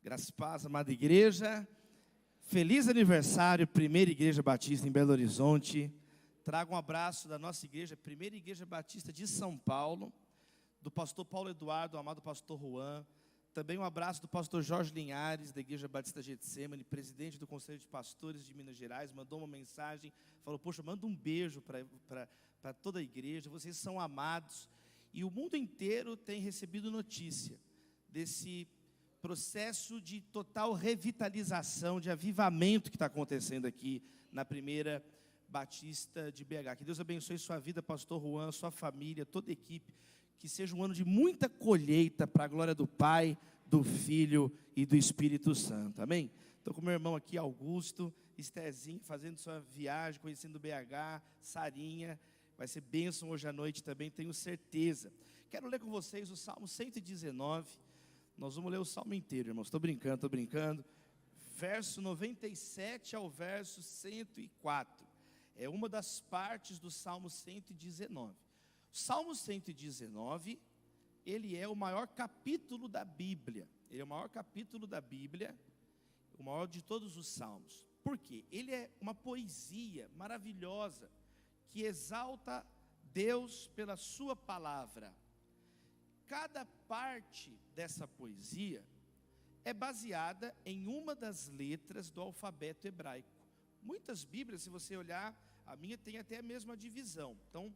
Graças e paz, amada igreja. Feliz aniversário, Primeira Igreja Batista em Belo Horizonte. Trago um abraço da nossa igreja, Primeira Igreja Batista de São Paulo, do pastor Paulo Eduardo, do amado pastor Juan. Também um abraço do pastor Jorge Linhares, da Igreja Batista Getsemane, presidente do Conselho de Pastores de Minas Gerais. Mandou uma mensagem, falou, poxa, manda um beijo para toda a igreja, vocês são amados. E o mundo inteiro tem recebido notícia desse processo de total revitalização, de avivamento que está acontecendo aqui na Primeira Batista de BH. Que Deus abençoe sua vida, pastor Juan, sua família, toda a equipe. Que seja um ano de muita colheita para a glória do Pai, do Filho e do Espírito Santo. Amém? Estou com meu irmão aqui, Augusto, Estezinho, fazendo sua viagem, conhecendo BH, Sarinha. Vai ser bênção hoje à noite também, tenho certeza. Quero ler com vocês o Salmo 119. Nós vamos ler o Salmo inteiro, irmãos. Estou brincando. Verso 97 ao verso 104. É uma das partes do Salmo 119. O Salmo 119, ele é o maior capítulo da Bíblia. Ele é o maior capítulo da Bíblia, o maior de todos os salmos. Por quê? Ele é uma poesia maravilhosa, que exalta Deus pela sua palavra. Cada parte dessa poesia é baseada em uma das letras do alfabeto hebraico. Muitas Bíblias, se você olhar, a minha tem até a mesma divisão. Então,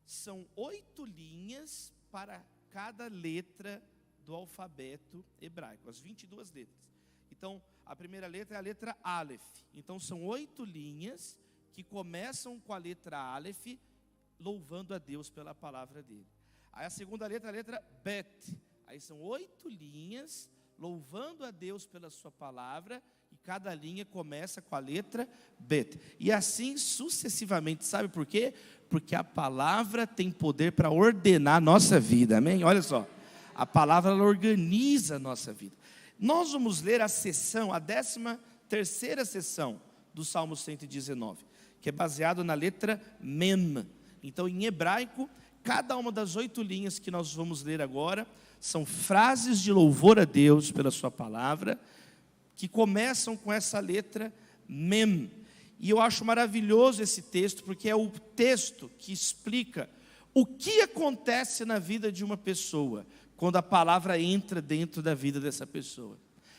são 8 linhas para cada letra do alfabeto hebraico, as 22 letras. Então, a primeira letra é a letra Aleph. Então, são 8 linhas que começam com a letra Aleph, louvando a Deus pela palavra dele. Aí a segunda letra é a letra Bet. Aí são 8 linhas, louvando a Deus pela sua palavra, e cada linha começa com a letra Bet. E assim sucessivamente, sabe por quê? Porque a palavra tem poder para ordenar a nossa vida, amém? Olha só, a palavra ela organiza a nossa vida. Nós vamos ler a 13ª sessão do Salmo 119, que é baseado na letra Mem. Então, em hebraico, cada uma das 8 linhas que nós vamos ler agora são frases de louvor a Deus pela sua palavra, que começam com essa letra Mem. E eu acho maravilhoso esse texto, porque é o texto que explica o que acontece na vida de uma pessoa, quando a palavra entra dentro da vida dessa pessoa.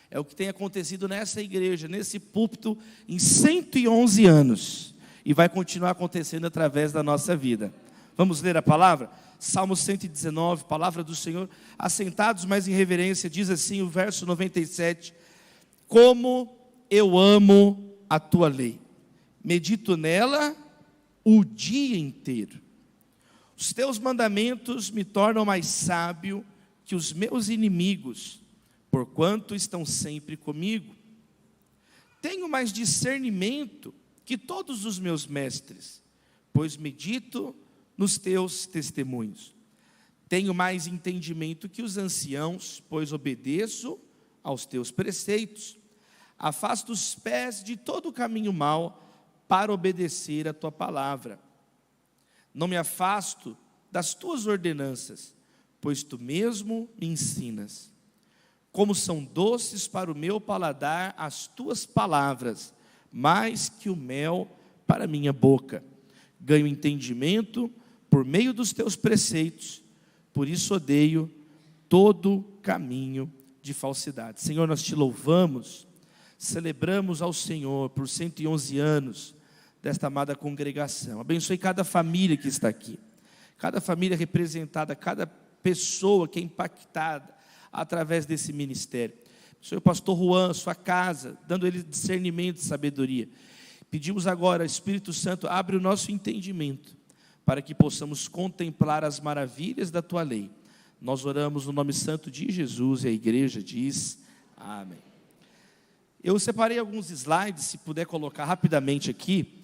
É o que tem acontecido nessa igreja, nesse púlpito, em 111 anos, e vai continuar acontecendo através da nossa vida. Vamos ler a palavra? Salmo 119, palavra do Senhor. Assentados, mas em reverência, diz assim o verso 97. Como eu amo a tua lei, medito nela o dia inteiro. Os teus mandamentos me tornam mais sábio que os meus inimigos, porquanto estão sempre comigo. Tenho mais discernimento que todos os meus mestres, pois medito nos teus testemunhos. Tenho mais entendimento que os anciãos, pois obedeço aos teus preceitos. Afasto os pés de todo o caminho mau para obedecer a tua palavra. Não me afasto das tuas ordenanças, pois tu mesmo me ensinas. Como são doces para o meu paladar as tuas palavras, mais que o mel para a minha boca. Ganho entendimento por meio dos teus preceitos, por isso odeio todo caminho de falsidade. Senhor, nós te louvamos, celebramos ao Senhor por 111 anos desta amada congregação. Abençoe cada família que está aqui, cada família representada, cada pessoa que é impactada através desse ministério. Abençoe o pastor Juan, sua casa, dando ele discernimento e sabedoria. Pedimos agora, Espírito Santo, abre o nosso entendimento, para que possamos contemplar as maravilhas da tua lei. Nós oramos no nome santo de Jesus e a igreja diz amém. Eu separei alguns slides, se puder colocar rapidamente aqui.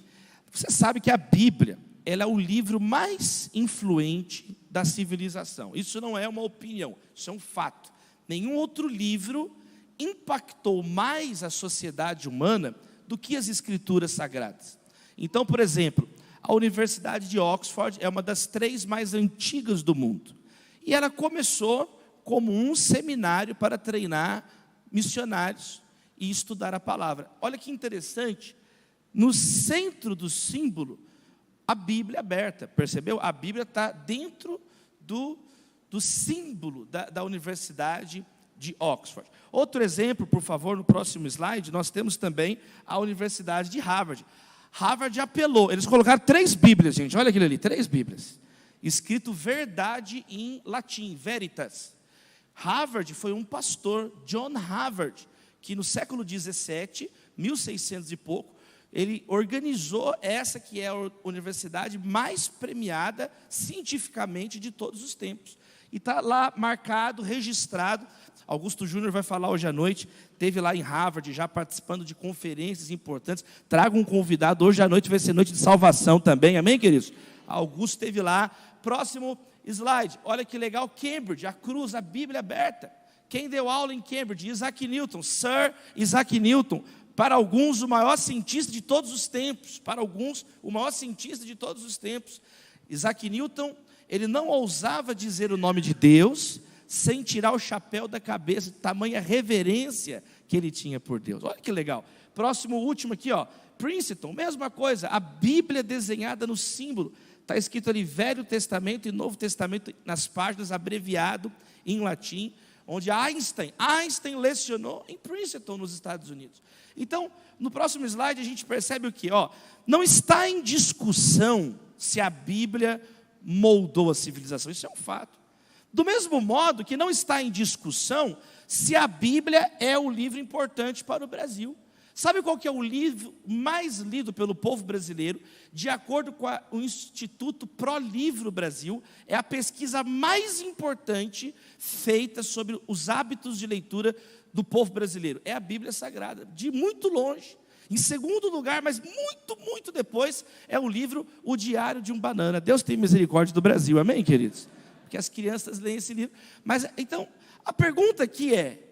Você sabe que a Bíblia, ela é o livro mais influente da civilização. Isso não é uma opinião, isso é um fato. Nenhum outro livro impactou mais a sociedade humana do que as Escrituras Sagradas. Então, por exemplo, a Universidade de Oxford é uma das 3 mais antigas do mundo. E ela começou como um seminário para treinar missionários e estudar a palavra. Olha que interessante, no centro do símbolo, a Bíblia aberta, percebeu? A Bíblia está dentro do símbolo da Universidade de Oxford. Outro exemplo, por favor, no próximo slide, nós temos também a Universidade de Harvard. Harvard apelou, eles colocaram 3 Bíblias, gente, olha aquilo ali, 3 Bíblias, escrito verdade em latim, veritas. Harvard foi um pastor, John Harvard, que no século 17, 1600 e pouco, ele organizou essa que é a universidade mais premiada cientificamente de todos os tempos. E está lá marcado, registrado. Augusto Júnior vai falar hoje à noite, esteve lá em Harvard, já participando de conferências importantes. Traga um convidado, hoje à noite vai ser noite de salvação também, amém, queridos? Augusto esteve lá. Próximo slide, olha que legal, Cambridge, a cruz, a Bíblia aberta. Quem deu aula em Cambridge? Isaac Newton, Sir Isaac Newton. Para alguns, o maior cientista de todos os tempos. Para alguns, o maior cientista de todos os tempos. Isaac Newton, ele não ousava dizer o nome de Deus sem tirar o chapéu da cabeça, tamanha reverência que ele tinha por Deus. Olha que legal. Próximo, último aqui, ó, Princeton, mesma coisa, a Bíblia desenhada no símbolo. Está escrito ali Velho Testamento e Novo Testamento nas páginas, abreviado em latim, onde Einstein lecionou em Princeton, nos Estados Unidos. Então, no próximo slide a gente percebe o quê? Não está em discussão se a Bíblia moldou a civilização, isso é um fato. Do mesmo modo que não está em discussão se a Bíblia é o livro importante para o Brasil. Sabe qual que é o livro mais lido pelo povo brasileiro? De acordo com o Instituto Prolivro Brasil, é a pesquisa mais importante feita sobre os hábitos de leitura do povo brasileiro. É a Bíblia Sagrada, de muito longe. Em segundo lugar, mas muito, muito depois, é o livro O Diário de um Banana. Deus tem misericórdia do Brasil, amém, queridos? Porque as crianças leem esse livro. Mas, então, a pergunta aqui é,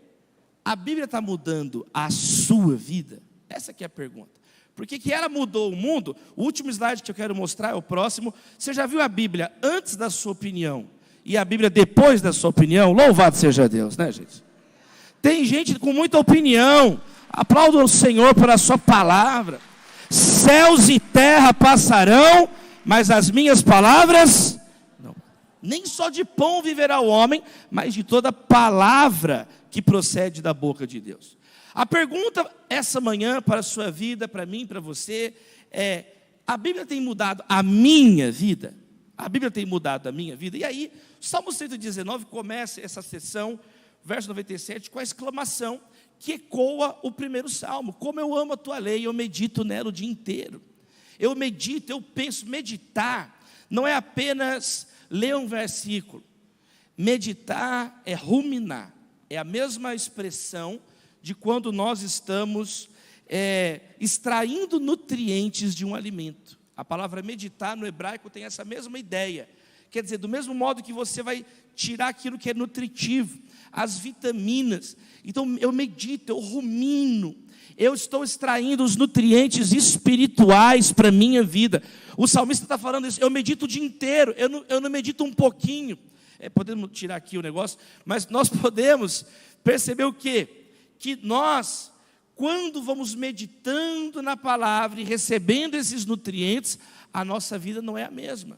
a Bíblia está mudando a sua vida? Essa aqui é a pergunta. Por que ela mudou o mundo? O último slide que eu quero mostrar é o próximo. Você já viu a Bíblia antes da sua opinião e a Bíblia depois da sua opinião? Louvado seja Deus, né, gente? Tem gente com muita opinião. Aplauda o Senhor pela sua palavra. Céus e terra passarão, mas as minhas palavras não. Nem só de pão viverá o homem, mas de toda palavra que procede da boca de Deus. A pergunta essa manhã para a sua vida, para mim, para você, é: a Bíblia tem mudado a minha vida? A Bíblia tem mudado a minha vida? E aí, o Salmo 119 começa essa sessão, verso 97, com a exclamação que ecoa o primeiro salmo: como eu amo a tua lei, eu medito nela o dia inteiro. Eu medito, eu penso. Meditar não é apenas ler um versículo. Meditar é ruminar. É a mesma expressão de quando nós estamos extraindo nutrientes de um alimento. A palavra meditar no hebraico tem essa mesma ideia. Quer dizer, do mesmo modo que você vai tirar aquilo que é nutritivo, as vitaminas. Então eu medito, eu rumino, eu estou extraindo os nutrientes espirituais para a minha vida. O salmista está falando isso: eu medito o dia inteiro, eu não medito um pouquinho. Podemos tirar aqui o negócio, mas nós podemos perceber o quê? Que nós, quando vamos meditando na palavra e recebendo esses nutrientes, a nossa vida não é a mesma.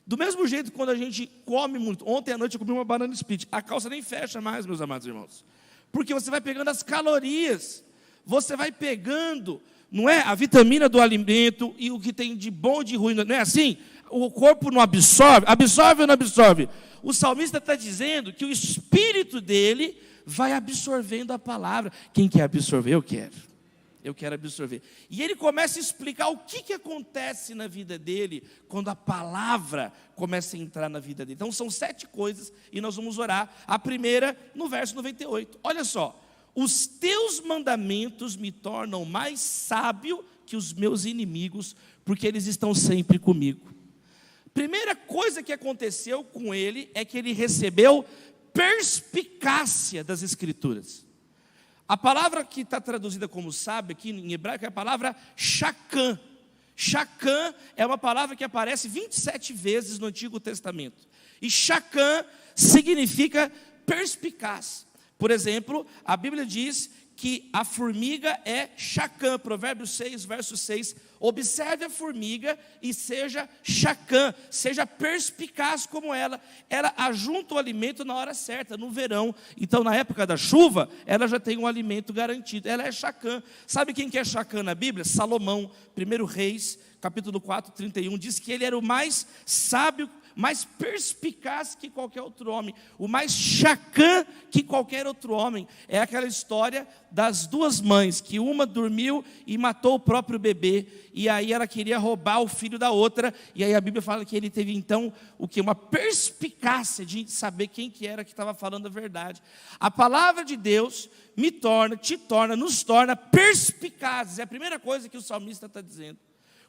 Do mesmo jeito, quando a gente come muito. Ontem à noite eu comi uma banana split. A calça nem fecha mais, meus amados irmãos. Porque você vai pegando as calorias. Você vai pegando, não é? A vitamina do alimento e o que tem de bom e de ruim. Não é assim? O corpo não absorve. Absorve ou não absorve? O salmista está dizendo que o espírito dele vai absorvendo a palavra. Quem quer absorver? Eu quero. Eu quero absorver. E ele começa a explicar o que acontece na vida dele quando a palavra começa a entrar na vida dele. Então são 7 coisas e nós vamos orar. A primeira no verso 98. Olha só: os teus mandamentos me tornam mais sábio que os meus inimigos, porque eles estão sempre comigo. Primeira coisa que aconteceu com ele é que ele recebeu perspicácia das Escrituras. A palavra que está traduzida como sábio aqui em hebraico é a palavra shakã. Shakã é uma palavra que aparece 27 vezes no Antigo Testamento. E shakã significa perspicaz. Por exemplo, a Bíblia diz que a formiga é chacã, Provérbios 6, verso 6, observe a formiga e seja chacã, seja perspicaz como ela ajunta o alimento na hora certa, no verão, então na época da chuva, ela já tem um alimento garantido, ela é chacã. Sabe quem que é chacã na Bíblia? Salomão, 1 Reis, capítulo 4, 31, diz que ele era o mais sábio, mais perspicaz que qualquer outro homem, o mais chacã que qualquer outro homem. É aquela história das duas mães, que uma dormiu e matou o próprio bebê, e aí ela queria roubar o filho da outra, e aí a Bíblia fala que ele teve então, uma perspicácia de saber quem que era que estava falando a verdade. A palavra de Deus nos torna perspicazes, é a primeira coisa que o salmista está dizendo.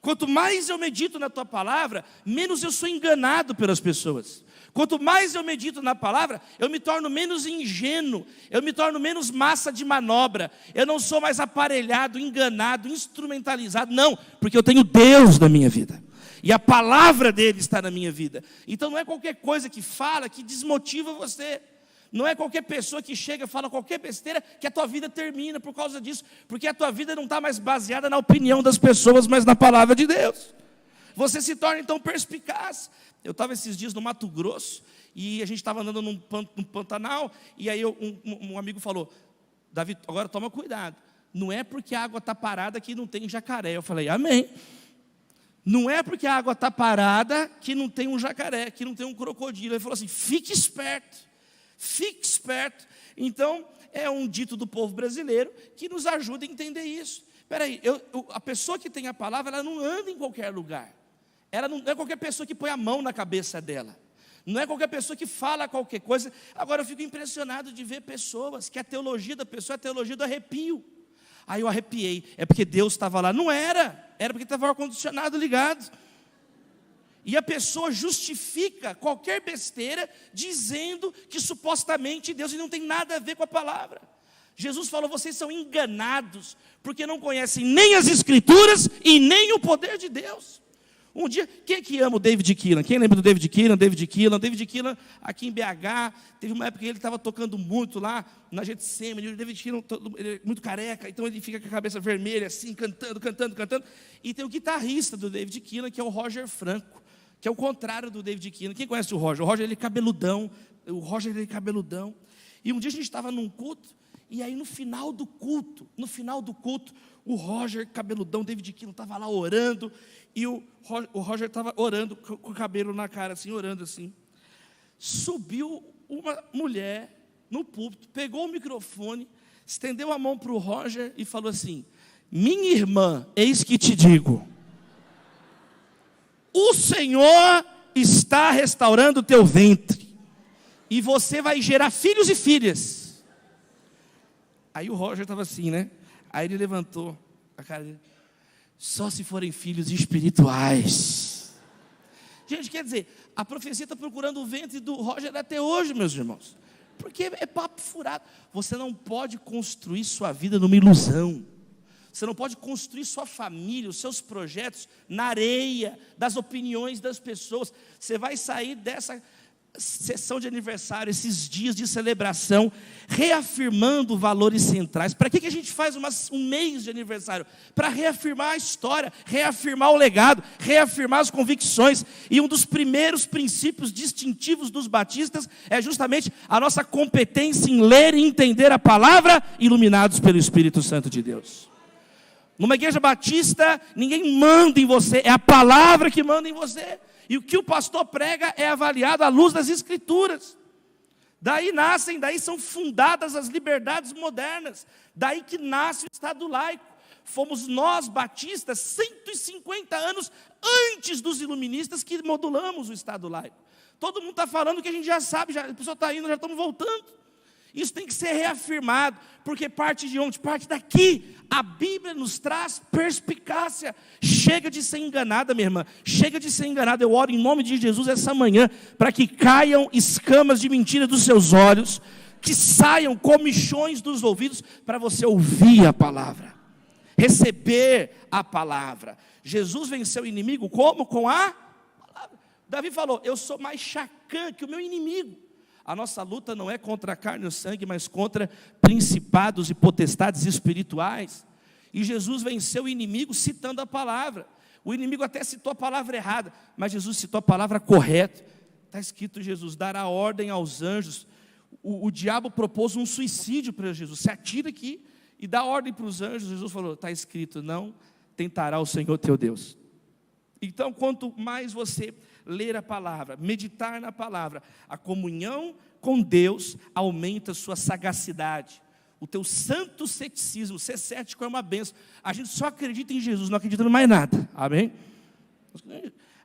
Quanto mais eu medito na tua palavra, menos eu sou enganado pelas pessoas. Quanto mais eu medito na palavra, eu me torno menos ingênuo, eu me torno menos massa de manobra, eu não sou mais aparelhado, enganado, instrumentalizado, não, porque eu tenho Deus na minha vida, e a palavra dele está na minha vida. Então não é qualquer coisa que fala que desmotiva você. Não é qualquer pessoa que chega e fala qualquer besteira que a tua vida termina por causa disso, porque a tua vida não está mais baseada na opinião das pessoas, mas na palavra de Deus. Você se torna então perspicaz. Eu estava esses dias no Mato Grosso, e a gente estava andando num Pantanal, e aí um amigo falou: Davi, agora toma cuidado, não é porque a água está parada que não tem jacaré. Eu falei, amém. Não é porque a água está parada que não tem um jacaré, que não tem um crocodilo. Ele falou assim, fique esperto. Fique esperto. Então, é um dito do povo brasileiro que nos ajuda a entender isso. Espera aí, a pessoa que tem a palavra, ela não anda em qualquer lugar. Ela não é qualquer pessoa que põe a mão na cabeça dela. Não é qualquer pessoa que fala qualquer coisa. Agora, eu fico impressionado de ver pessoas que a teologia da pessoa é a teologia do arrepio. Aí eu arrepiei. É porque Deus estava lá. Não era. Era porque estava o ar-condicionado ligado. E a pessoa justifica qualquer besteira dizendo que supostamente Deus não tem nada a ver com a palavra. Jesus falou, vocês são enganados, porque não conhecem nem as Escrituras e nem o poder de Deus. Um dia, quem é que ama o David Keelan? Quem lembra do David Keelan? David Keelan, aqui em BH, teve uma época que ele estava tocando muito lá, na Getsemane, o David Keelan, ele é muito careca, então ele fica com a cabeça vermelha, assim, cantando. E tem o guitarrista do David Keelan, que é o Roger Franco, que é o contrário do David Keelan. Quem conhece o Roger? O Roger, ele é cabeludão. E um dia a gente estava num culto, e aí no final do culto, o Roger, cabeludão, David Keelan, estava lá orando, e o Roger estava orando, com o cabelo na cara, assim, orando assim. Subiu uma mulher no púlpito, pegou o microfone, estendeu a mão para o Roger e falou assim, minha irmã, eis que te digo, o Senhor está restaurando o teu ventre, e você vai gerar filhos e filhas. Aí o Roger estava assim, né? Aí ele levantou a cara dele, só se forem filhos espirituais. Gente, quer dizer, a profecia está procurando o ventre do Roger até hoje, meus irmãos, porque é papo furado. Você não pode construir sua vida numa ilusão. Você não pode construir sua família, os seus projetos na areia das opiniões das pessoas. Você vai sair dessa sessão de aniversário, esses dias de celebração, reafirmando valores centrais. Para que a gente faz um mês de aniversário? Para reafirmar a história, reafirmar o legado, reafirmar as convicções. E um dos primeiros princípios distintivos dos batistas é justamente a nossa competência em ler e entender a palavra, iluminados pelo Espírito Santo de Deus. Numa igreja batista, ninguém manda em você, é a palavra que manda em você. E o que o pastor prega é avaliado à luz das Escrituras. Daí são fundadas as liberdades modernas. Daí que nasce o Estado laico. Fomos nós, batistas, 150 anos antes dos iluministas, que modulamos o Estado laico. Todo mundo está falando que a gente já sabe, a pessoa está indo, já estamos voltando. Isso tem que ser reafirmado, porque parte de onde? Parte daqui. A Bíblia nos traz perspicácia. Chega de ser enganada, minha irmã. Chega de ser enganada. Eu oro em nome de Jesus essa manhã, para que caiam escamas de mentira dos seus olhos, que saiam comichões dos ouvidos, para você ouvir a palavra, receber a palavra. Jesus venceu o inimigo como? Com a palavra. Davi falou, eu sou mais chacã que o meu inimigo. A nossa luta não é contra a carne e o sangue, mas contra principados e potestades espirituais. E Jesus venceu o inimigo citando a palavra. O inimigo até citou a palavra errada, mas Jesus citou a palavra correta. Está escrito: Jesus dará ordem aos anjos. O diabo propôs um suicídio para Jesus: se atira aqui e dá ordem para os anjos. Jesus falou: está escrito, não tentará o Senhor teu Deus. Então, quanto mais você ler a palavra, meditar na palavra, a comunhão com Deus aumenta a sua sagacidade, o teu santo ceticismo. Ser cético é uma benção. A gente só acredita em Jesus, não acredita em mais nada, amém?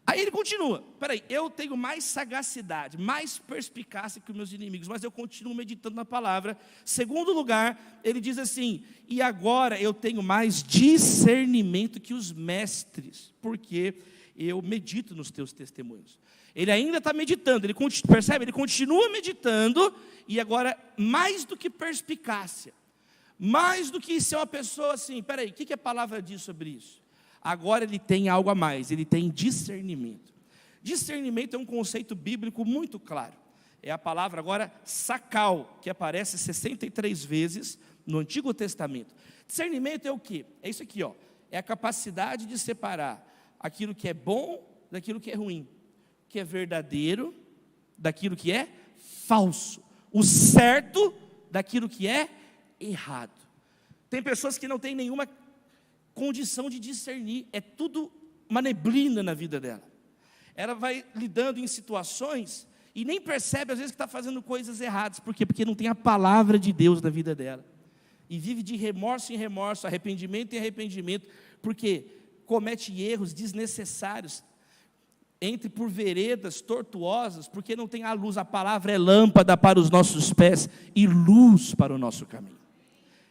Aí ele continua: peraí, eu tenho mais sagacidade, mais perspicácia que os meus inimigos, mas eu continuo meditando na palavra. Segundo lugar, ele diz assim: e agora eu tenho mais discernimento que os mestres, porque eu medito nos teus testemunhos. Ele ainda está meditando, percebe? Ele continua meditando, e agora, mais do que perspicácia, mais do que ser uma pessoa assim, peraí, o que a palavra diz sobre isso? Agora ele tem algo a mais, ele tem discernimento. Discernimento é um conceito bíblico muito claro. É a palavra agora sacal, que aparece 63 vezes no Antigo Testamento. Discernimento é o quê? É isso aqui, ó. É a capacidade de separar aquilo que é bom daquilo que é ruim, o que é verdadeiro daquilo que é falso, o certo daquilo que é errado. Tem pessoas que não têm nenhuma condição de discernir, é tudo uma neblina na vida dela. Ela vai lidando em situações e nem percebe às vezes que está fazendo coisas erradas. Por quê? Porque não tem a palavra de Deus na vida dela. E vive de remorso em remorso, arrependimento em arrependimento, porque comete erros desnecessários, entre por veredas tortuosas, porque não tem a luz. A palavra é lâmpada para os nossos pés e luz para o nosso caminho.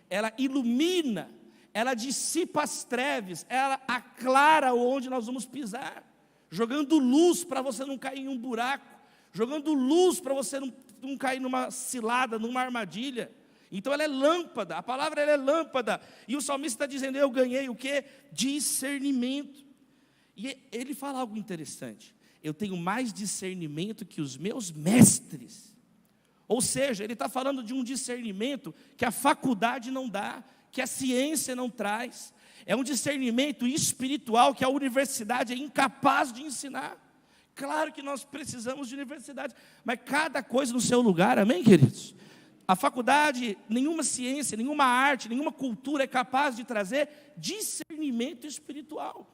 Ela ilumina, ela dissipa as trevas, ela aclara onde nós vamos pisar, jogando luz para você não cair em um buraco, jogando luz para você não cair numa cilada, numa armadilha. Então ela é lâmpada, a palavra ela é lâmpada, e o salmista está dizendo: eu ganhei o quê? Discernimento. E ele fala algo interessante: eu tenho mais discernimento que os meus mestres. Ou seja, ele está falando de um discernimento que a faculdade não dá, que a ciência não traz. É um discernimento espiritual que a universidade é incapaz de ensinar. Claro que nós precisamos de universidade, mas cada coisa no seu lugar, amém, queridos? A faculdade, nenhuma ciência, nenhuma arte, nenhuma cultura é capaz de trazer discernimento espiritual.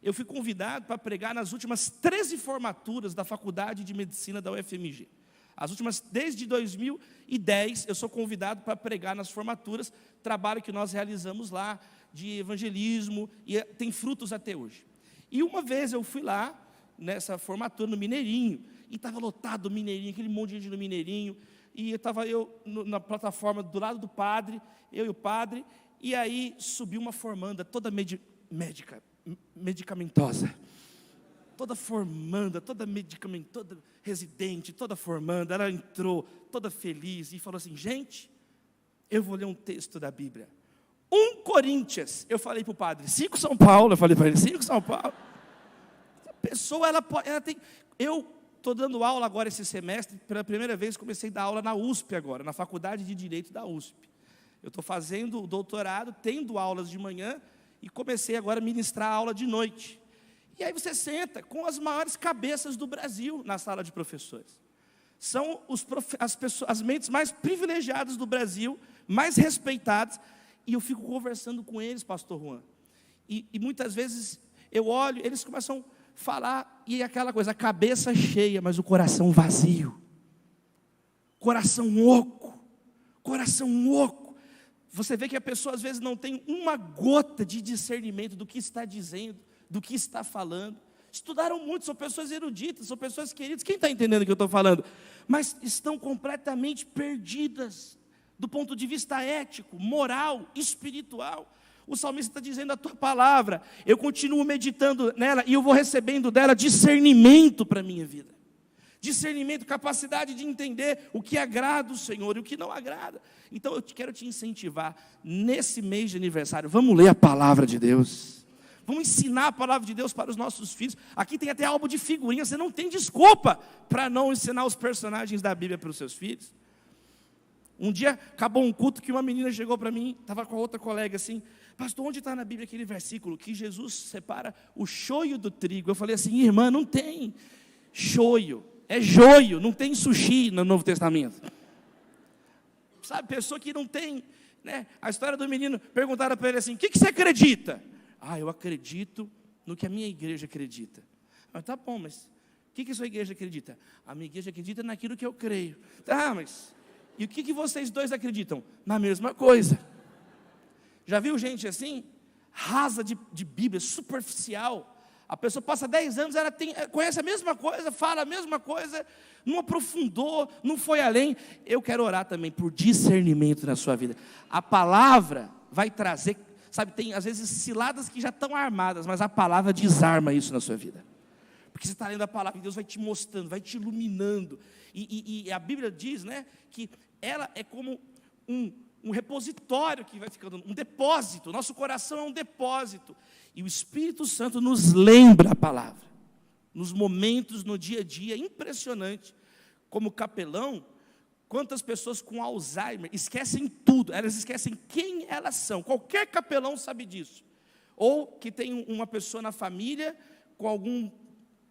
Eu fui convidado para pregar nas últimas 13 formaturas da Faculdade de Medicina da UFMG. As últimas, desde 2010, eu sou convidado para pregar nas formaturas, trabalho que nós realizamos lá, de evangelismo, e tem frutos até hoje. E uma vez eu fui lá, nessa formatura, no Mineirinho, e estava lotado o Mineirinho, aquele monte de gente no Mineirinho, e estava eu na plataforma do lado do padre, eu e o padre, e aí subiu uma formanda toda medicamentosa, toda formanda, toda residente, toda formanda. Ela entrou toda feliz e falou assim: gente, eu vou ler um texto da Bíblia, 1 Coríntios. Eu falei para o padre: 5 São Paulo. Eu falei para ele: 5 São Paulo. A pessoa, ela tem... Eu estou dando aula agora esse semestre, pela primeira vez comecei a dar aula na USP agora, na Faculdade de Direito da USP. Eu estou fazendo o doutorado, tendo aulas de manhã, e comecei agora a ministrar aula de noite. E aí você senta com as maiores cabeças do Brasil na sala de professores. São as mentes mais privilegiadas do Brasil, mais respeitadas, e eu fico conversando com eles, pastor Juan. E muitas vezes eu olho, eles começam a falar, e é aquela coisa, a cabeça cheia, mas o coração vazio. Coração oco. Você vê que a pessoa às vezes não tem uma gota de discernimento do que está dizendo, do que está falando. Estudaram muito, são pessoas eruditas, são pessoas queridas. Quem está entendendo o que eu estou falando? Mas estão completamente perdidas, do ponto de vista ético, moral, espiritual. O salmista está dizendo: a tua palavra, eu continuo meditando nela, e eu vou recebendo dela discernimento para a minha vida. Discernimento, capacidade de entender o que agrada o Senhor e o que não agrada. Então eu quero te incentivar, nesse mês de aniversário, vamos ler a palavra de Deus. Vamos ensinar a palavra de Deus para os nossos filhos. Aqui tem até álbum de figurinha, você não tem desculpa para não ensinar os personagens da Bíblia para os seus filhos. Um dia acabou um culto que uma menina chegou para mim, estava com a outra colega assim: pastor, onde está na Bíblia aquele versículo que Jesus separa o choio do trigo? Eu falei assim: irmã, não tem choio, é joio, não tem sushi no Novo Testamento. Sabe, pessoa que não tem, né? A história do menino, perguntaram para ele assim: o que você acredita? Eu acredito no que a minha igreja acredita. Tá bom, mas o que a sua igreja acredita? A minha igreja acredita naquilo que eu creio. Tá, mas e o que vocês dois acreditam? Na mesma coisa. Já viu gente assim? Rasa de Bíblia, superficial. A pessoa passa 10 anos, ela conhece a mesma coisa, fala a mesma coisa, não aprofundou, não foi além. Eu quero orar também por discernimento na sua vida. A palavra vai trazer, sabe, tem às vezes ciladas que já estão armadas, mas a palavra desarma isso na sua vida. Porque você está lendo a palavra, Deus vai te mostrando, vai te iluminando. E a Bíblia diz, né, que ela é como um repositório que vai ficando, um depósito. Nosso coração é um depósito. E o Espírito Santo nos lembra a palavra. Nos momentos, no dia a dia, impressionante. Como capelão, quantas pessoas com Alzheimer esquecem tudo. Elas esquecem quem elas são. Qualquer capelão sabe disso. Ou que tem uma pessoa na família com algum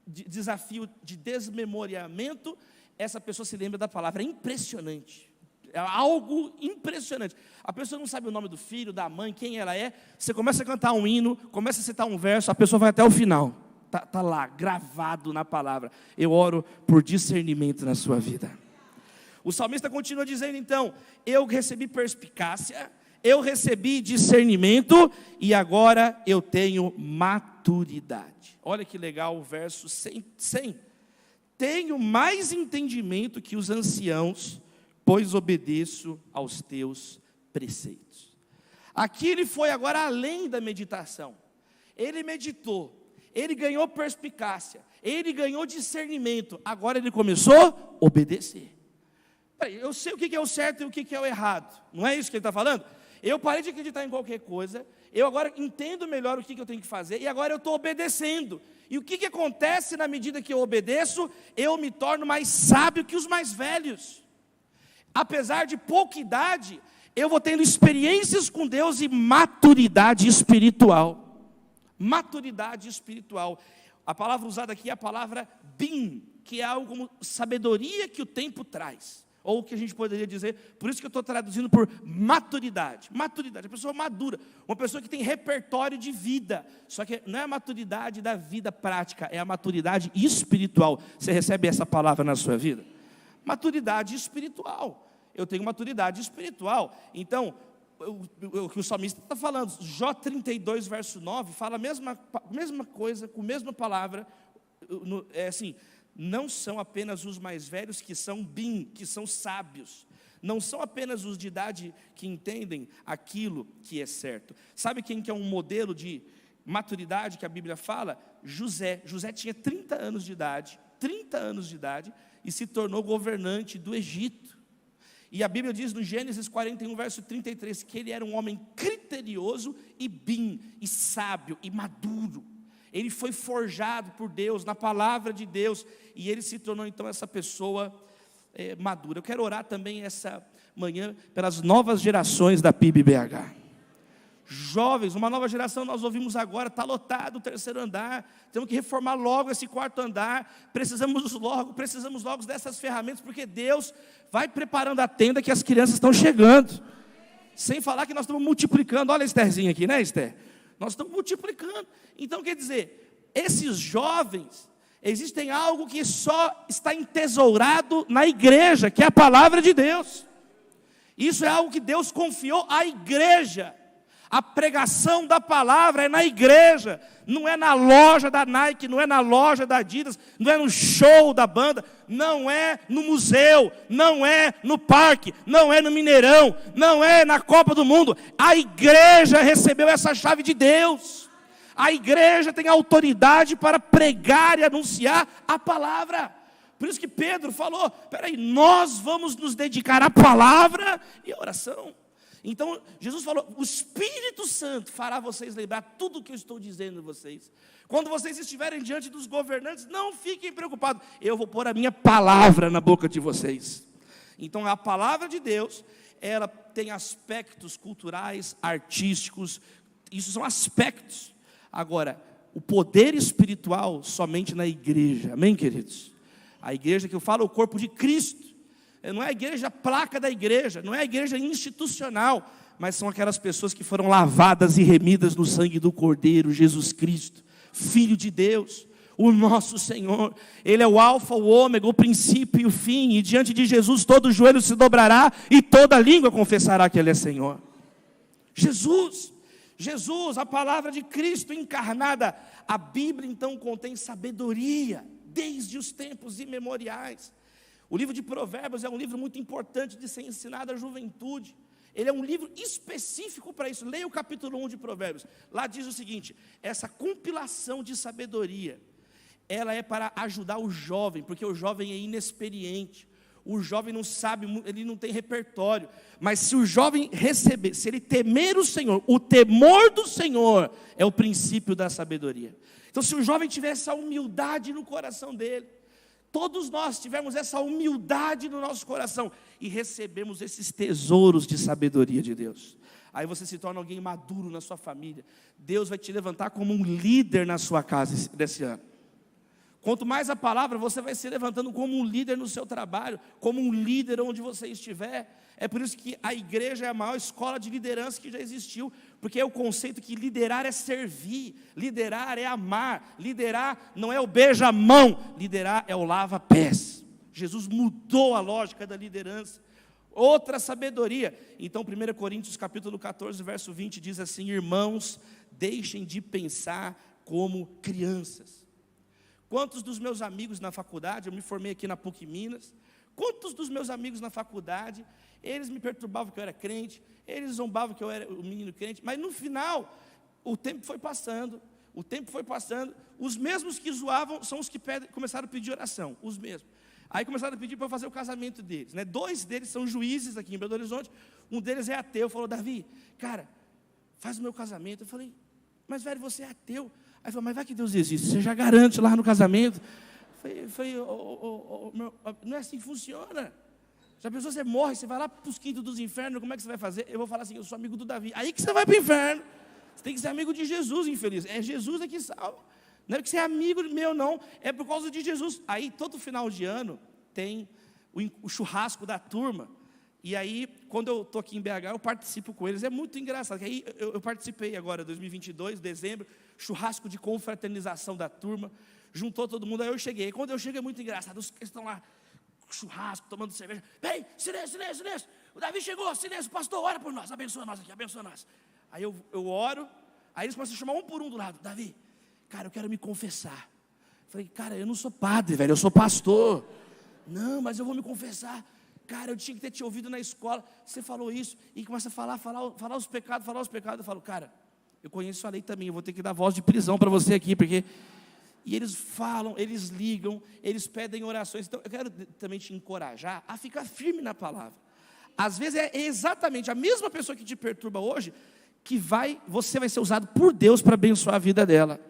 desafio de desmemoriamento, essa pessoa se lembra da palavra. É impressionante. É algo impressionante. A pessoa não sabe o nome do filho, da mãe, quem ela é. Você começa a cantar um hino, começa a citar um verso, a pessoa vai até o final. Está lá, gravado na palavra. Eu oro por discernimento na sua vida. O salmista continua dizendo então: eu recebi perspicácia, eu recebi discernimento e agora eu tenho maturidade. Olha que legal o verso 100. Tenho mais entendimento que os anciãos, pois obedeço aos teus preceitos. Aqui ele foi agora além da meditação. Ele meditou, ele ganhou perspicácia, ele ganhou discernimento. Agora ele começou a obedecer. Eu sei o que é o certo e o que é o errado. Não é isso que ele está falando? Eu parei de acreditar em qualquer coisa. Eu agora entendo melhor o que eu tenho que fazer. E agora eu estou obedecendo. E o que acontece na medida que eu obedeço? Eu me torno mais sábio que os mais velhos. Apesar de pouca idade, eu vou tendo experiências com Deus e maturidade espiritual. Maturidade espiritual. A palavra usada aqui é a palavra bin, que é algo como sabedoria que o tempo traz. Ou o que a gente poderia dizer, por isso que eu estou traduzindo por maturidade. Maturidade, a pessoa madura, uma pessoa que tem repertório de vida. Só que não é a maturidade da vida prática, é a maturidade espiritual. Você recebe essa palavra na sua vida? Maturidade espiritual. Eu tenho maturidade espiritual. Então, o que o salmista está falando, Jó 32, verso 9, fala a mesma coisa, com a mesma palavra. É assim: não são apenas os mais velhos que são que são sábios. Não são apenas os de idade que entendem aquilo que é certo. Sabe quem que é um modelo de maturidade que a Bíblia fala? José. José tinha 30 anos de idade, e se tornou governante do Egito. E a Bíblia diz no Gênesis 41, verso 33, que ele era um homem criterioso e sábio e maduro. Ele foi forjado por Deus, na palavra de Deus, e ele se tornou então essa pessoa madura. Eu quero orar também essa manhã pelas novas gerações da PIB-BH. Jovens, uma nova geração, nós ouvimos agora, está lotado o 3º andar, temos que reformar logo esse 4º andar, precisamos logo dessas ferramentas, porque Deus vai preparando a tenda que as crianças estão chegando. Sem falar que nós estamos multiplicando. Olha a Estherzinha aqui, né, Esther? Nós estamos multiplicando. Então, quer dizer, esses jovens, existem algo que só está entesourado na igreja, que é a palavra de Deus. Isso é algo que Deus confiou à igreja. A pregação da palavra é na igreja, não é na loja da Nike, não é na loja da Adidas, não é no show da banda, não é no museu, não é no parque, não é no Mineirão, não é na Copa do Mundo. A igreja recebeu essa chave de Deus. A igreja tem autoridade para pregar e anunciar a palavra. Por isso que Pedro falou: peraí, nós vamos nos dedicar à palavra e à oração. Então, Jesus falou, o Espírito Santo fará vocês lembrar tudo o que eu estou dizendo a vocês. Quando vocês estiverem diante dos governantes, não fiquem preocupados, eu vou pôr a minha palavra na boca de vocês. Então, a palavra de Deus, ela tem aspectos culturais, artísticos, isso são aspectos. Agora, o poder espiritual somente na igreja, amém, queridos? A igreja que eu falo é o corpo de Cristo. Não é a igreja placa da igreja, não é a igreja institucional, mas são aquelas pessoas que foram lavadas e remidas no sangue do Cordeiro, Jesus Cristo, Filho de Deus, o nosso Senhor. Ele é o alfa, o ômega, o princípio e o fim, e diante de Jesus todo joelho se dobrará e toda língua confessará que Ele é Senhor. Jesus, a palavra de Cristo encarnada. A Bíblia então contém sabedoria, desde os tempos imemoriais. O livro de Provérbios é um livro muito importante de ser ensinado à juventude. Ele é um livro específico para isso. Leia o capítulo 1 de Provérbios. Lá diz o seguinte: essa compilação de sabedoria, ela é para ajudar o jovem, porque o jovem é inexperiente. O jovem não sabe, ele não tem repertório. Mas se o jovem receber, se ele temer o Senhor, o temor do Senhor é o princípio da sabedoria. Então, se o jovem tiver essa humildade no coração dele, todos nós tivemos essa humildade no nosso coração e recebemos esses tesouros de sabedoria de Deus. Aí você se torna alguém maduro na sua família. Deus vai te levantar como um líder na sua casa desse ano. Quanto mais a palavra, você vai se levantando como um líder no seu trabalho, como um líder onde você estiver. É por isso que a igreja é a maior escola de liderança que já existiu, porque é o conceito que liderar é servir, liderar é amar, liderar não é o beija-mão, liderar é o lava-pés. Jesus mudou a lógica da liderança. Outra sabedoria. Então, 1 Coríntios capítulo 14, verso 20 diz assim: irmãos, deixem de pensar como crianças. Quantos dos meus amigos na faculdade, eu me formei aqui na PUC Minas, quantos dos meus amigos na faculdade, eles me perturbavam que eu era crente, eles zombavam que eu era o menino crente, mas no final, o tempo foi passando, os mesmos que zoavam são os que começaram a pedir oração, os mesmos. Aí começaram a pedir para eu fazer o casamento deles, né? 2 deles são juízes aqui em Belo Horizonte, um deles é ateu, falou: Davi, cara, faz o meu casamento. Eu falei: mas velho, você é ateu. Aí ele falou: mas vai que Deus existe, você já garante lá no casamento. Eu falei, não é assim que funciona. Já pensou, você morre, você vai lá para os quintos dos infernos, como é que você vai fazer? Eu vou falar assim: eu sou amigo do Davi. Aí que você vai para o inferno. Você tem que ser amigo de Jesus, infeliz. É Jesus que salva. Não é porque você é amigo meu, não. É por causa de Jesus. Aí, todo final de ano, tem o churrasco da turma. E aí, quando eu estou aqui em BH, eu participo com eles. É muito engraçado. Aí, eu participei agora, 2022, dezembro, churrasco de confraternização da turma. Juntou todo mundo, aí eu cheguei. Quando eu chego é muito engraçado. Eles estão lá, churrasco, tomando cerveja. Peraí, silêncio. O Davi chegou, silêncio, pastor, ora por nós, abençoa nós aqui, abençoa nós. Aí eu oro, aí eles começam a chamar um por um do lado. Davi, cara, eu quero me confessar. Eu falei: cara, eu não sou padre, velho, eu sou pastor. Não, mas eu vou me confessar. Cara, eu tinha que ter te ouvido na escola. Você falou isso. E começa a falar os pecados. Eu falo: cara, eu conheço a lei também, eu vou ter que dar voz de prisão para você aqui, porque... E eles falam, eles ligam, eles pedem orações. Então, eu quero também te encorajar a ficar firme na palavra. Às vezes é exatamente a mesma pessoa que te perturba hoje, que você vai ser usado por Deus para abençoar a vida dela.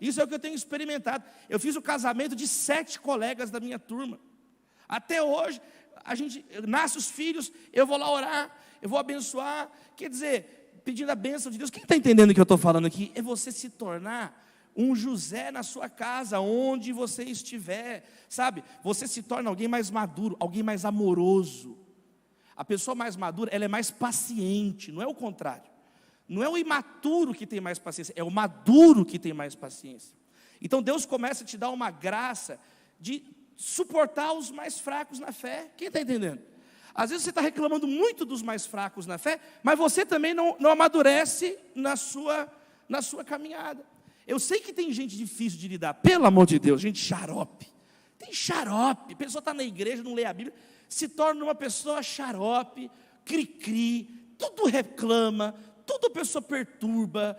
Isso é o que eu tenho experimentado. Eu fiz o casamento de 7 colegas da minha turma. Até hoje, a gente nasce os filhos, eu vou lá orar, eu vou abençoar. Quer dizer, pedindo a bênção de Deus. Quem está entendendo o que eu estou falando aqui? É você se tornar um José na sua casa, onde você estiver, sabe? Você se torna alguém mais maduro, alguém mais amoroso. A pessoa mais madura, ela é mais paciente, não é o contrário. Não é o imaturo que tem mais paciência, é o maduro que tem mais paciência. Então Deus começa a te dar uma graça de suportar os mais fracos na fé. Quem está entendendo? Às vezes você está reclamando muito dos mais fracos na fé, mas você também não amadurece na sua caminhada. Eu sei que tem gente difícil de lidar, pelo amor de Deus, gente xarope. Tem xarope, a pessoa está na igreja, não lê a Bíblia, se torna uma pessoa xarope, cri-cri, tudo reclama, tudo a pessoa perturba.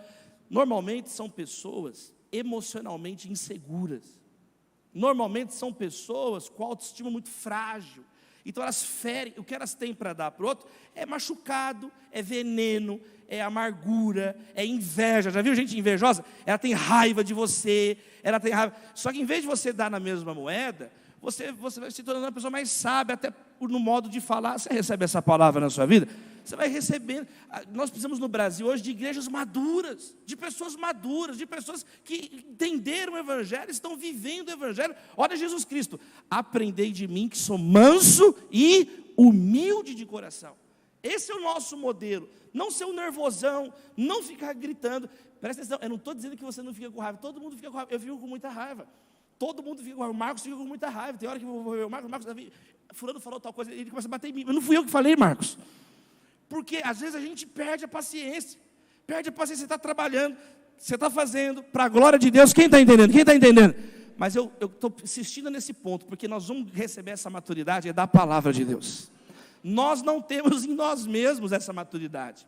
Normalmente são pessoas emocionalmente inseguras. Normalmente são pessoas com autoestima muito frágil. Então elas ferem, o que elas têm para dar para o outro é machucado, é veneno, é amargura, é inveja. Já viu gente invejosa? Ela tem raiva de você, ela tem raiva. Só que em vez de você dar na mesma moeda, você vai se tornando uma pessoa mais sábia, até no modo de falar. Você recebe essa palavra na sua vida? Você vai recebendo. Nós precisamos no Brasil hoje de igrejas maduras, de pessoas maduras, de pessoas que entenderam o Evangelho, estão vivendo o Evangelho. Olha Jesus Cristo: aprendei de mim que sou manso e humilde de coração. Esse é o nosso modelo. Não ser um nervosão, não ficar gritando. Presta atenção, eu não estou dizendo que você não fica com raiva, todo mundo fica com raiva, eu fico com muita raiva. Todo mundo fica com raiva, o Marcos fica com muita raiva. Tem hora que eu vou ver o Marcos, fulano falou tal coisa, ele começa a bater em mim. Mas não fui eu que falei, Marcos. Porque às vezes a gente perde a paciência. Você está trabalhando, você está fazendo, para a glória de Deus. Quem está entendendo? Quem está entendendo? Mas eu estou insistindo nesse ponto, porque nós vamos receber essa maturidade, é da palavra de Deus. Nós não temos em nós mesmos essa maturidade,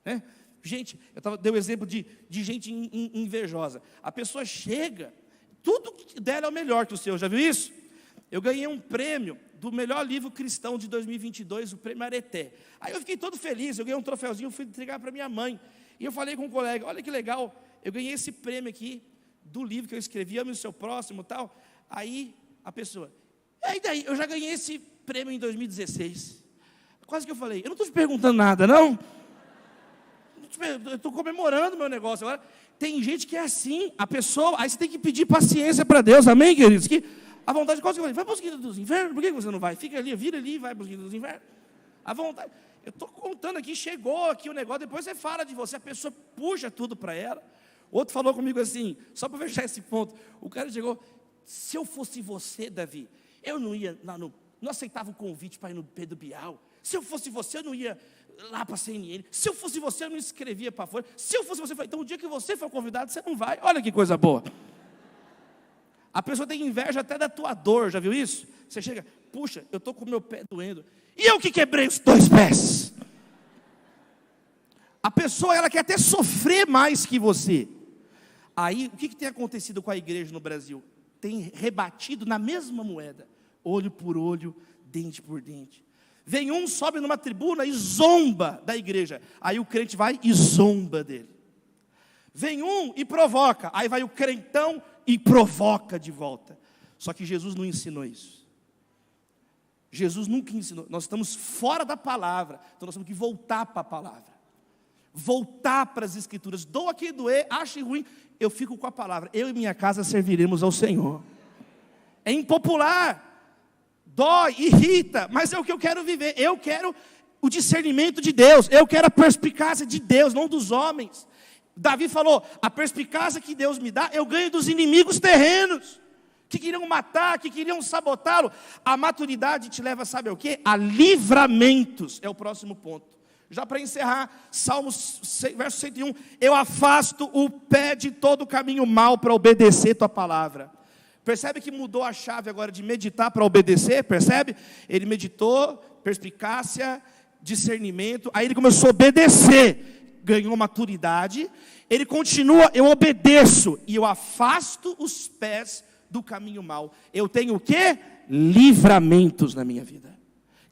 né? Gente, dei o exemplo de gente invejosa. A pessoa chega, tudo dela é o melhor que o seu, já viu isso? Eu ganhei um prêmio do melhor livro cristão de 2022, o prêmio Areté. Aí eu fiquei todo feliz, eu ganhei um troféuzinho, fui entregar para minha mãe. E eu falei com um colega: olha que legal, eu ganhei esse prêmio aqui do livro que eu escrevi, Ame o Seu Próximo e tal. Aí a pessoa: e daí, eu já ganhei esse prêmio em 2016. Quase que eu falei: eu não estou te perguntando nada, não. Eu estou comemorando o meu negócio. Agora, tem gente que é assim, a pessoa, aí você tem que pedir paciência para Deus, amém, queridos? Que a vontade, quase que eu falei: vai para os quintos dos infernos, por que você não vai? Fica ali, vira ali e vai para os quintos dos infernos. A vontade, eu estou contando aqui, chegou aqui o negócio, depois você fala de você, a pessoa puxa tudo para ela. Outro falou comigo assim, só para fechar esse ponto, o cara chegou: se eu fosse você, Davi, eu não ia, não aceitava o convite para ir no Pedro Bial. Se eu fosse você, eu não ia lá para a CNN. Se eu fosse você, eu não escrevia para fora. Se eu fosse você, então o dia que você for convidado, você não vai. Olha que coisa boa. A pessoa tem inveja até da tua dor, já viu isso? Você chega: puxa, eu estou com o meu pé doendo. E eu que quebrei os 2 pés. A pessoa, ela quer até sofrer mais que você. Aí, o que tem acontecido com a igreja no Brasil? Tem rebatido na mesma moeda, olho por olho, dente por dente. Vem um, sobe numa tribuna e zomba da igreja. Aí o crente vai e zomba dele. Vem um e provoca. Aí vai o crentão e provoca de volta. Só que Jesus não ensinou isso. Jesus nunca ensinou. Nós estamos fora da palavra. Então nós temos que voltar para a palavra. Voltar para as escrituras. Doa que doer, ache ruim, eu fico com a palavra. Eu e minha casa serviremos ao Senhor. É impopular. Dói, irrita, mas é o que eu quero viver. Eu quero o discernimento de Deus. Eu quero a perspicácia de Deus, não dos homens. Davi falou: a perspicácia que Deus me dá, eu ganho dos inimigos terrenos, que queriam matar, que queriam sabotá-lo. A maturidade te leva, sabe o quê? A livramentos. É o próximo ponto. Já para encerrar, Salmos, verso 101. Eu afasto o pé de todo caminho mau para obedecer tua palavra. Percebe que mudou a chave agora de meditar para obedecer? Percebe? Ele meditou, perspicácia, discernimento. Aí ele começou a obedecer. Ganhou maturidade. Ele continua: eu obedeço e eu afasto os pés do caminho mau. Eu tenho o quê? Livramentos na minha vida.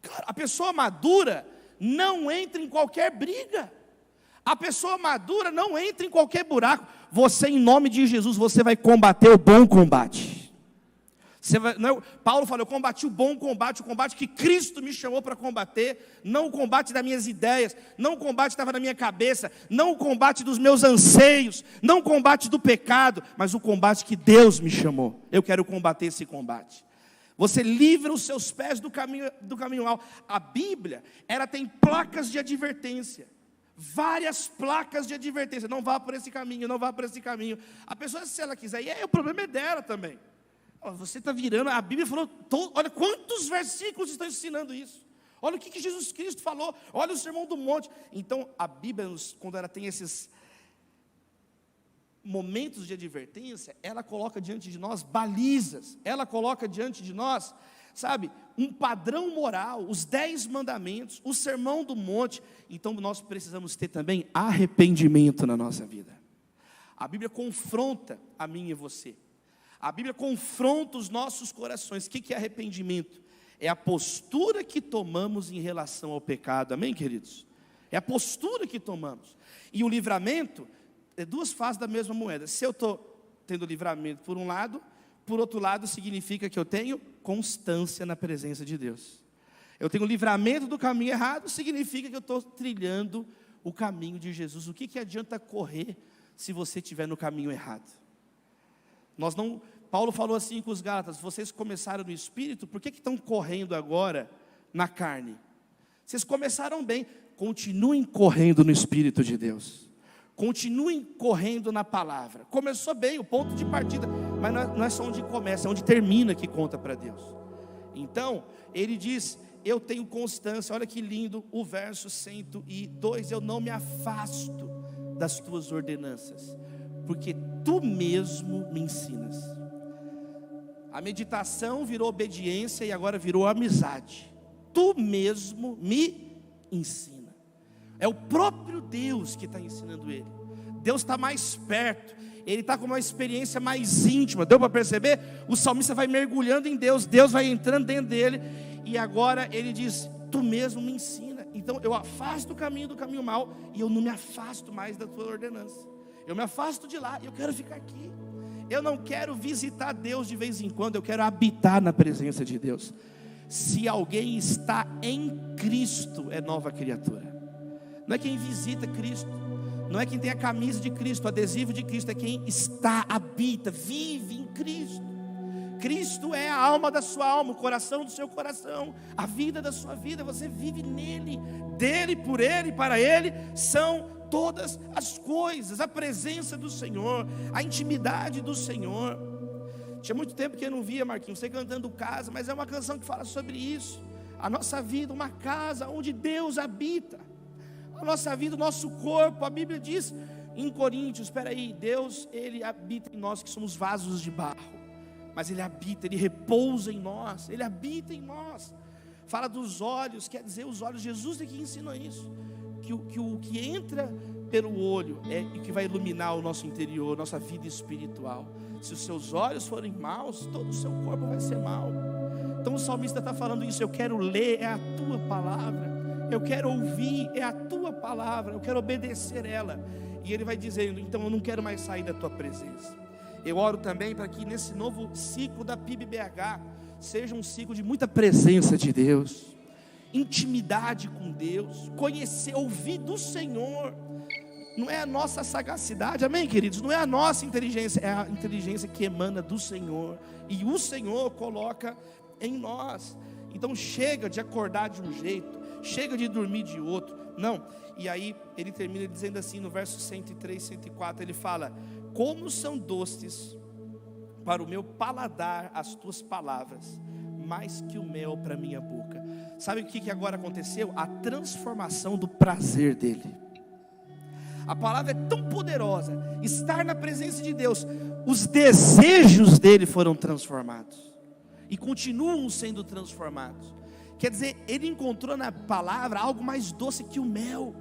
Claro, a pessoa madura não entra em qualquer briga. A pessoa madura não entra em qualquer buraco. Você, em nome de Jesus, você vai combater o bom combate. Paulo falou: eu combati o bom combate, o combate que Cristo me chamou para combater, não o combate das minhas ideias, não o combate que estava na minha cabeça, não o combate dos meus anseios, não o combate do pecado, mas o combate que Deus me chamou. Eu quero combater esse combate. Você livra os seus pés do caminho mau. A Bíblia, ela tem placas de advertência. Várias placas de advertência: não vá por esse caminho, não vá por esse caminho. A pessoa, se ela quiser, e aí o problema é dela também. Você está virando, a Bíblia falou, olha quantos versículos estão ensinando isso. Olha o que Jesus Cristo falou, olha o Sermão do Monte. Então a Bíblia, quando ela tem esses momentos de advertência, ela coloca diante de nós balizas, ela coloca diante de nós, sabe, um padrão moral, os 10 mandamentos, o Sermão do Monte. Então nós precisamos ter também arrependimento na nossa vida. A Bíblia confronta a mim e você. A Bíblia confronta os nossos corações. O que é arrependimento? É a postura que tomamos em relação ao pecado, amém, queridos? É a postura que tomamos. E o livramento é duas faces da mesma moeda. Se eu estou tendo livramento por um lado, por outro lado significa que eu tenho constância na presença de Deus. Eu tenho livramento do caminho errado, significa que eu estou trilhando o caminho de Jesus. O que adianta correr se você estiver no caminho errado? Paulo falou assim com os Gálatas: vocês começaram no Espírito, por que estão correndo agora na carne? Vocês começaram bem, continuem correndo no Espírito de Deus. Continuem correndo na palavra. Começou bem, o ponto de partida, mas não é só onde começa, é onde termina que conta para Deus. Então, ele diz: eu tenho constância. Olha que lindo o verso 102: eu não me afasto das tuas ordenanças, porque tu mesmo me ensinas. A meditação virou obediência e agora virou amizade. Tu mesmo me ensina. É o próprio Deus que está ensinando ele. Deus está mais perto, ele está com uma experiência mais íntima. Deu para perceber? O salmista vai mergulhando em Deus, Deus vai entrando dentro dele, e agora ele diz: tu mesmo me ensina. Então eu afasto o caminho do caminho mau, e eu não me afasto mais da tua ordenança. Eu me afasto de lá, eu quero ficar aqui. Eu não quero visitar Deus de vez em quando, eu quero habitar na presença de Deus. Se alguém está em Cristo, é nova criatura. Não é quem visita Cristo, não é quem tem a camisa de Cristo, o adesivo de Cristo, é quem está, habita, vive em Cristo. Cristo é a alma da sua alma, o coração do seu coração, a vida da sua vida. Você vive nele, dele, por ele, para ele são todas as coisas. A presença do Senhor, a intimidade do Senhor. Tinha muito tempo que eu não via, Marquinhos, você cantando Casa, mas é uma canção que fala sobre isso. A nossa vida, uma casa onde Deus habita. A nossa vida, o nosso corpo. A Bíblia diz em Coríntios: espera aí, Deus, Ele habita em nós que somos vasos de barro, mas Ele habita, Ele repousa em nós, Ele habita em nós. Fala dos olhos, quer dizer, os olhos, Jesus é que ensinou isso, que o que entra pelo olho é o que vai iluminar o nosso interior, nossa vida espiritual. Se os seus olhos forem maus, todo o seu corpo vai ser mau. Então o salmista está falando isso: eu quero ler, é a tua palavra. Eu quero ouvir, é a tua palavra, eu quero obedecer ela. E ele vai dizendo: então eu não quero mais sair da tua presença. Eu oro também para que nesse novo ciclo da PIB-BH seja um ciclo de muita presença de Deus, intimidade com Deus, conhecer, ouvir do Senhor. Não é a nossa sagacidade, amém, queridos? Não é a nossa inteligência, é a inteligência que emana do Senhor, e o Senhor coloca em nós. Então chega de acordar de um jeito, chega de dormir de outro, não. E aí ele termina dizendo assim no verso 103, 104, ele fala: como são doces para o meu paladar as tuas palavras, mais que o mel para a minha boca. Sabe o que agora aconteceu? A transformação do prazer dele. A palavra é tão poderosa, estar na presença de Deus, os desejos dele foram transformados, e continuam sendo transformados. Quer dizer, ele encontrou na palavra algo mais doce que o mel.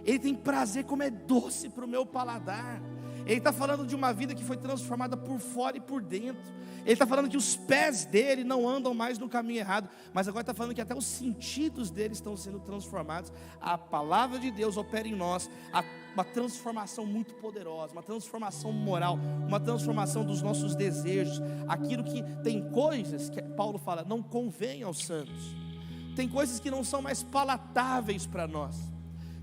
Ele tem prazer como é doce para o meu paladar. Ele está falando de uma vida que foi transformada por fora e por dentro. Ele está falando que os pés dele não andam mais no caminho errado, mas agora está falando que até os sentidos dele estão sendo transformados. A palavra de Deus opera em nós uma transformação muito poderosa, uma transformação moral, uma transformação dos nossos desejos. Aquilo que tem coisas que Paulo fala, não convém aos santos. Tem coisas que não são mais palatáveis para nós.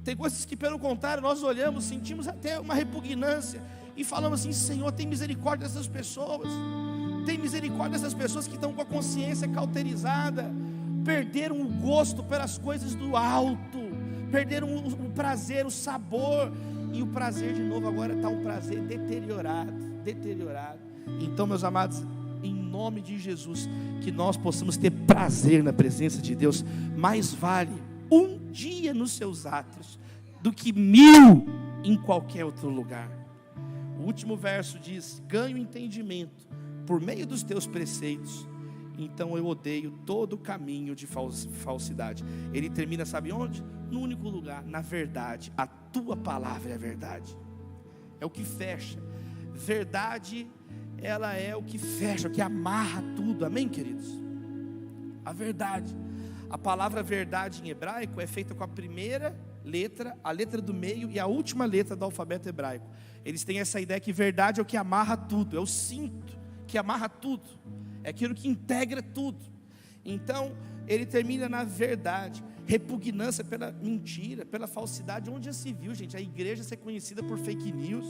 Tem coisas que, pelo contrário, nós olhamos, sentimos até uma repugnância e falamos assim: Senhor, tem misericórdia dessas pessoas. Tem misericórdia dessas pessoas que estão com a consciência cauterizada, perderam o gosto pelas coisas do alto, perderam o prazer, o sabor, e o prazer de novo agora está um prazer deteriorado. Então, meus amados, em nome de Jesus, que nós possamos ter prazer na presença de Deus. Mais vale um dia nos seus átrios do que 1000 em qualquer outro lugar. O último verso diz: ganho entendimento por meio dos teus preceitos, então eu odeio todo caminho de falsidade. Ele termina, sabe onde? No único lugar, na verdade. A tua palavra é a verdade, é o que fecha. Verdade, ela é o que fecha, o que amarra tudo, amém, queridos? A verdade. A palavra verdade em hebraico é feita com a primeira letra, a letra do meio e a última letra do alfabeto hebraico. Eles têm essa ideia que verdade é o que amarra tudo, é o cinto que amarra tudo, é aquilo que integra tudo. Então, ele termina na verdade. Repugnância pela mentira, pela falsidade. Onde já se viu, gente, a igreja ser conhecida por fake news?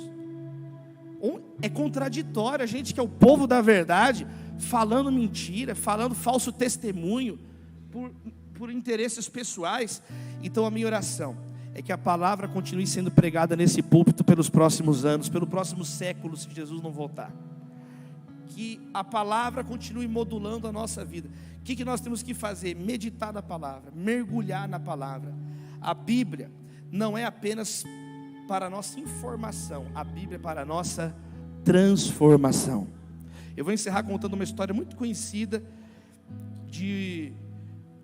É contraditório a gente que é o povo da verdade, falando mentira, falando falso testemunho, por interesses pessoais. Então a minha oração é que a palavra continue sendo pregada nesse púlpito pelos próximos anos, pelo próximo século, se Jesus não voltar. Que a palavra continue modulando a nossa vida. O que nós temos que fazer? Meditar na palavra, mergulhar na palavra. A Bíblia não é apenas para a nossa informação, a Bíblia é para a nossa transformação. Eu vou encerrar contando uma história muito conhecida de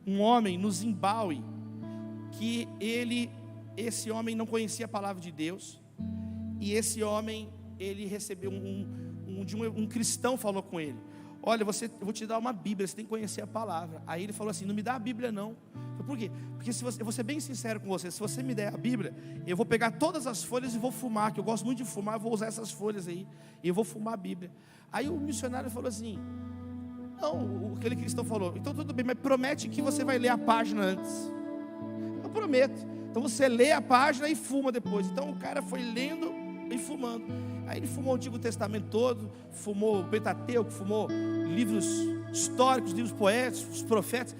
um homem no Zimbábue, que esse homem não conhecia a palavra de Deus, e esse homem, ele recebeu um cristão falou com ele: olha, eu vou te dar uma Bíblia, você tem que conhecer a palavra. Aí ele falou assim: não me dá a Bíblia não. Eu falei, por quê? Porque eu vou ser bem sincero com você, se você me der a Bíblia, eu vou pegar todas as folhas e vou fumar, que eu gosto muito de fumar, eu vou usar essas folhas aí, e eu vou fumar a Bíblia. Aí o missionário falou assim: não, aquele cristão falou, então tudo bem, mas promete que você vai ler a página antes. Eu prometo. Então você lê a página e fuma depois. Então o cara foi lendo e fumando. Aí ele fumou o Antigo Testamento todo, fumou o Pentateuco, fumou livros históricos, livros poéticos, os profetas.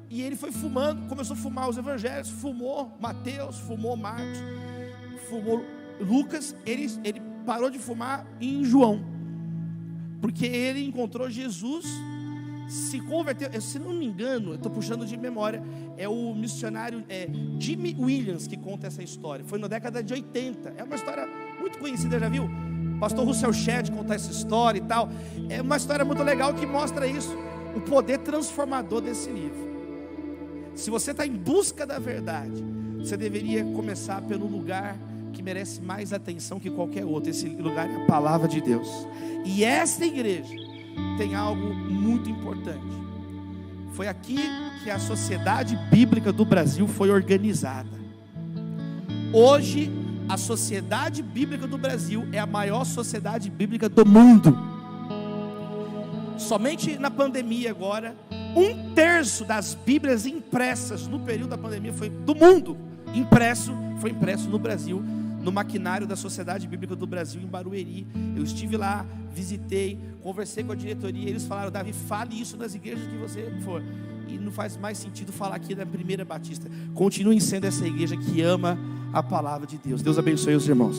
E ele foi fumando, começou a fumar os evangelhos, fumou Mateus, fumou Marcos, fumou Lucas. Ele parou de fumar em João, porque ele encontrou Jesus, se converteu. Se não me engano, eu estou puxando de memória, é o missionário Jimmy Williams que conta essa história. Foi na década de 80, é uma história muito conhecida, já viu? Pastor Russell Shedd contar essa história e tal. É uma história muito legal que mostra isso, o poder transformador desse livro. Se você está em busca da verdade, você deveria começar pelo lugar que merece mais atenção que qualquer outro. Esse lugar é a palavra de Deus. E esta igreja tem algo muito importante. Foi aqui que a Sociedade Bíblica do Brasil foi organizada. Hoje, a Sociedade Bíblica do Brasil é a maior sociedade bíblica do mundo. Somente na pandemia agora, 1/3 das Bíblias impressas no período da pandemia foi do mundo. Foi impresso no Brasil, no maquinário da Sociedade Bíblica do Brasil, em Barueri. Eu estive lá, visitei, conversei com a diretoria. Eles falaram: Davi, fale isso nas igrejas que você for. E não faz mais sentido falar aqui da Primeira Batista. Continue sendo essa igreja que ama a palavra de Deus. Deus abençoe os irmãos.